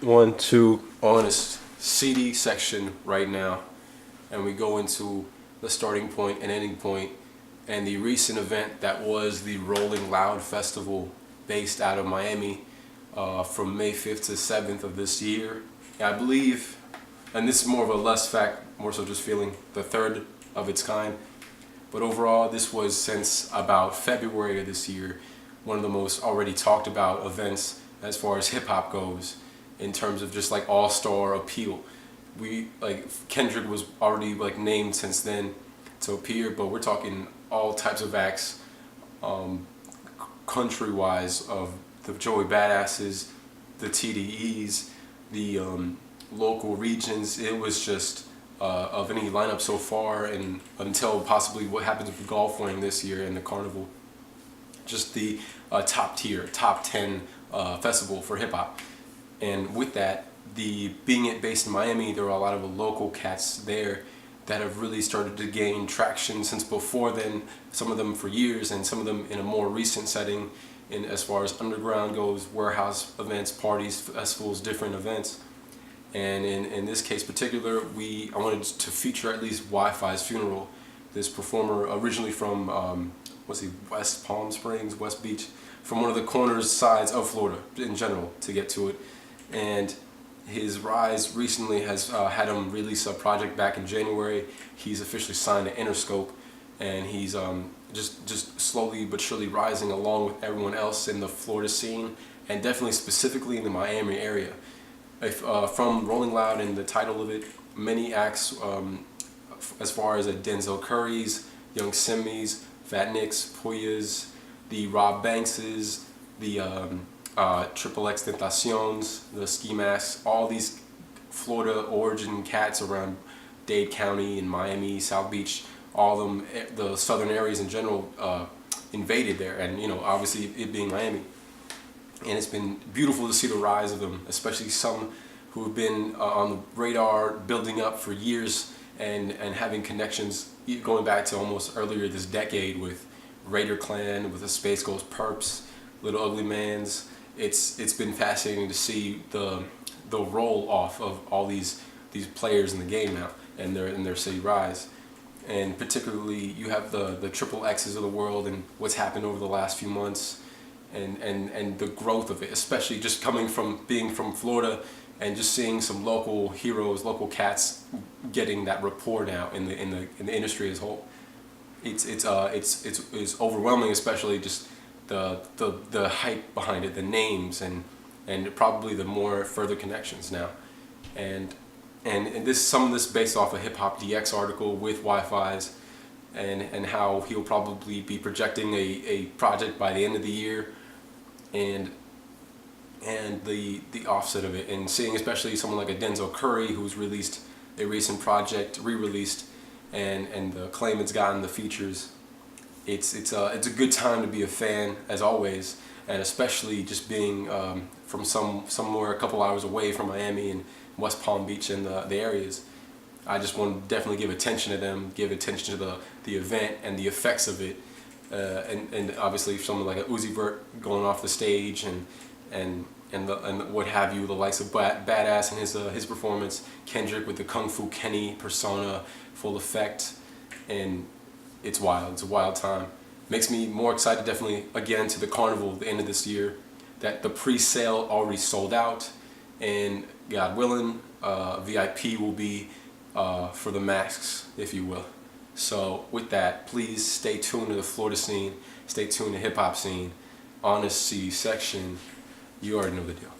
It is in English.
One, two, Ahnist CD section right now, and we go into the starting point and ending point and the recent event that was the Rolling Loud Festival based out of Miami from May 5th to 7th of this year. I believe, and this is more of a less fact, more so just feeling, the third of its kind. But overall, this was, since about February of this year, one of the most already talked about events as far as hip hop goes, in terms of just like all-star appeal. Kendrick was already like named since then to appear, but we're talking all types of acts, country-wise, of the Joey Badasses, the TDEs, the local regions. It was just of any lineup so far, and until possibly what happens with the golf wing this year and the carnival, just the top tier, top 10 festival for hip hop. And with that, being it based in Miami, there are a lot of local cats there that have really started to gain traction since before then, some of them for years, and some of them in a more recent setting, in as far as underground goes, warehouse events, parties, festivals, different events. And in this case particular, I wanted to feature at least Wifisfuneral, this performer originally from West Palm Springs, West Beach, from one of the corners sides of Florida in general, to get to it. And his rise recently has had him release a project back in January. He's officially signed to Interscope, and he's just slowly but surely rising along with everyone else in the Florida scene, and definitely specifically in the Miami area. From Rolling Loud and the title of it, many acts as far as Denzel Curry's, Young Simmy's, Fat Nick's, Poya's, the Rob Bankses, the Triple X Tentacion's, the Ski Masks, all these Florida origin cats around Dade County and Miami, South Beach, all of them, the southern areas in general, invaded there, and obviously it being Miami. And it's been beautiful to see the rise of them, especially some who have been on the radar building up for years, and having connections going back to almost earlier this decade with Raider Clan, with the Space Ghost Perps, Little Ugly Mans. It's been fascinating to see the roll off of all these players in the game now, and their city rise. And particularly you have the Triple X's of the world and what's happened over the last few months, and the growth of it, especially just being from Florida, and just seeing some local heroes, local cats getting that rapport now in the industry as a whole. It's overwhelming, especially just the hype behind it, the names, and probably the more further connections now. And some of this based off a Hiphopdx article with Wi-Fi's, and how he'll probably be projecting a project by the end of the year, and the offset of it, and seeing especially someone like a Denzel Curry, who's released a recent project, re-released, and the claim it's gotten, the features. It's a good time to be a fan, as always, and especially just being from somewhere a couple hours away from Miami and West Palm Beach and the areas. I just want to definitely give attention to them, give attention to the event and the effects of it, and obviously someone like a Uzi Vert going off the stage, and what have you, the likes of Badass and his performance, Kendrick with the Kung Fu Kenny persona, full effect, and it's wild. It's a wild time. Makes me more excited, definitely, again, to the carnival at the end of this year, that the pre-sale already sold out, and God willing, VIP will be for the masks, if you will. So with that, please stay tuned to the Florida scene, stay tuned to the hip hop scene, Ahnist C section. You already know the deal.